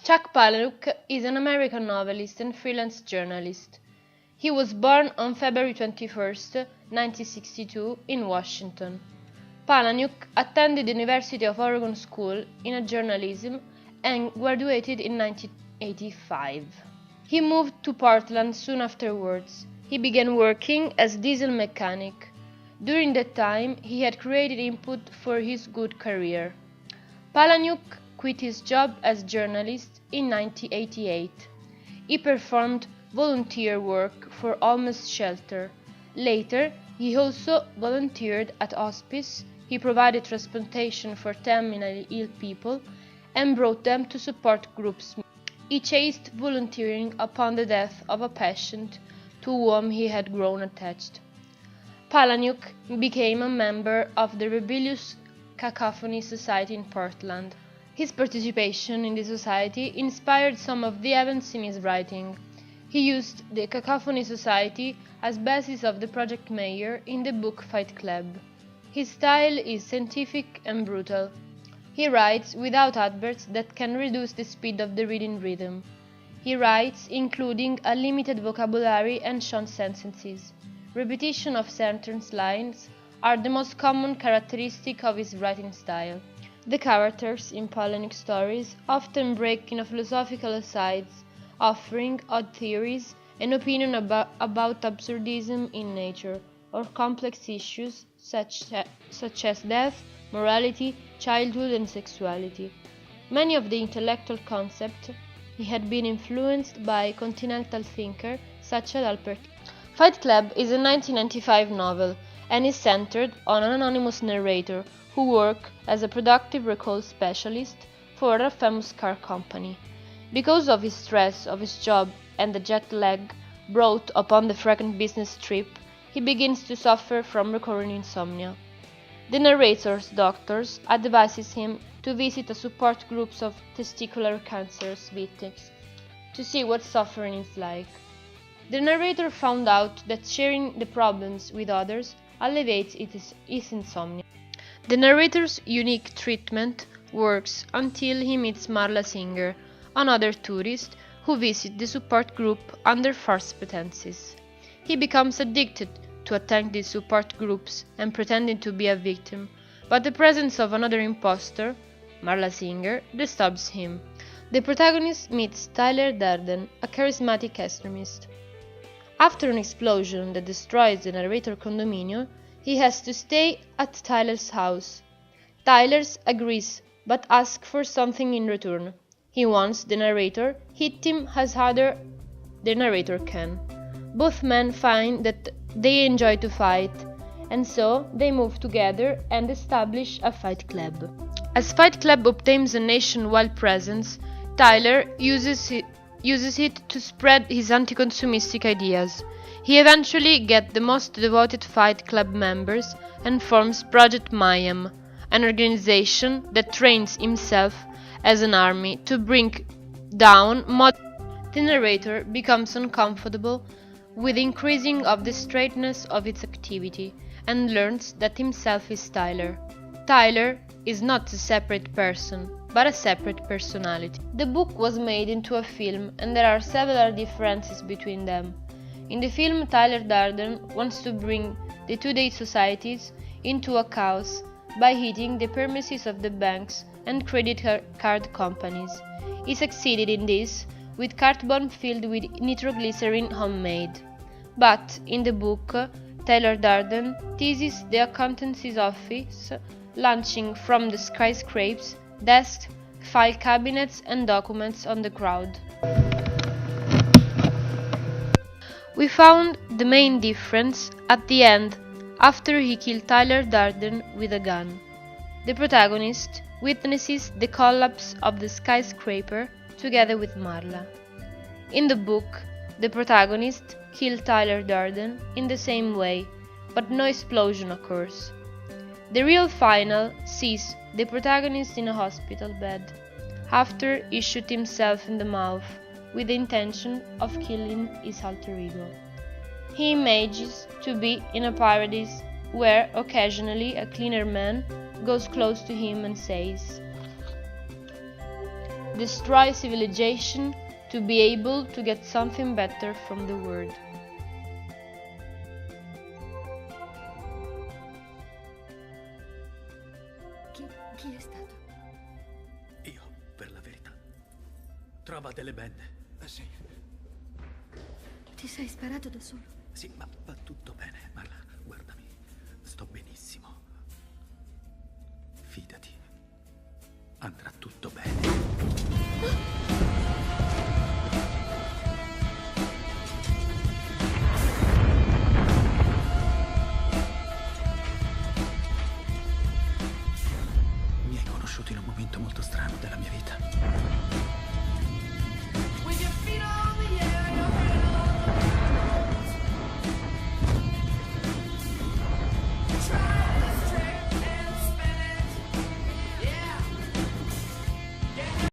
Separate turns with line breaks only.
Chuck Palahniuk is an American novelist and freelance journalist. He was born on February 21st, 1962, in Washington. Palahniuk attended the University of Oregon School in journalism and graduated in 1985. He moved to Portland soon afterwards. He began working as diesel mechanic. During that time, he had created input for his good career. Palahniuk quit his job as journalist in 1988. He performed volunteer work for Homeless Shelter. Later, he also volunteered at hospice. He provided transportation for terminally ill people and brought them to support groups. He ceased volunteering upon the death of a patient to whom he had grown attached. Palahniuk became a member of the rebellious Cacophony Society in Portland. His participation in the society inspired some of the events in his writing. He used the Cacophony Society as basis of the Project Mayor in the book Fight Club. His style is scientific and brutal. He writes without adverbs that can reduce the speed of the reading rhythm. He writes including a limited vocabulary and short sentences. Repetition of sentence lines are the most common characteristic of his writing style. The characters in Palahniuk's stories often break into philosophical asides, offering odd theories and opinions about absurdism in nature, or complex issues such as death, morality, childhood and sexuality. Many of the intellectual concepts he had been influenced by continental thinkers such as Albert. Fight Club is a 1995 novel and is centered on an anonymous narrator who works as a productive recall specialist for a famous car company. Because of his stress of his job and the jet lag brought upon the frequent business trip, he begins to suffer from recurring insomnia. The narrator's doctors advises him to visit a support group of testicular cancer victims to see what suffering is like. The narrator found out that sharing the problems with others alleviates his insomnia. The narrator's unique treatment works until he meets Marla Singer, another tourist who visits the support group under false pretenses. He becomes addicted to attend these support groups and pretending to be a victim, but the presence of another imposter, Marla Singer, disturbs him. The protagonist meets Tyler Durden, a charismatic extremist. After an explosion that destroys the narrator condominium, he has to stay at Tyler's house. Tyler agrees, but asks for something in return. He wants the narrator hit him as harder the narrator can. Both men find that they enjoy to fight, and so they move together and establish a fight club. As Fight Club obtains a nationwide presence, Tyler uses it to spread his anti-consumistic ideas. He eventually gets the most devoted Fight Club members and forms Project Mayhem, an organization that trains himself as an army to bring down The narrator becomes uncomfortable with the increasing of the straightness of its activity and learns that himself is Tyler. Tyler is not a separate person, but a separate personality. The book was made into a film and there are several differences between them. In the film, Tyler Durden wants to bring the two-day societies into a chaos by hitting the premises of the banks and credit card companies. He succeeded in this with cardboard filled with nitroglycerin homemade. But in the book, Tyler Durden teases the accountancy's office, launching from the skyscrapers, desks, file cabinets and documents on the crowd. We found the main difference at the end, after he killed Tyler Durden with a gun. The protagonist witnesses the collapse of the skyscraper together with Marla. In the book, the protagonist killed Tyler Durden in the same way, but no explosion occurs. The real final sees the protagonist in a hospital bed, after he shot himself in the mouth with the intention of killing his alter ego. He imagines to be in a paradise where occasionally a cleaner man goes close to him and says, destroy civilization to be able to get something better from the world.
Chi è stato?
Io, per la verità. Trova delle bende. Sì.
Ti sei sparato da solo?
Sì, ma va tutto bene. Marla, guardami. Sto benissimo. Fidati. Andrà tutto bene. Mi hai conosciuto in un momento molto strano della mia vita.
With your feet on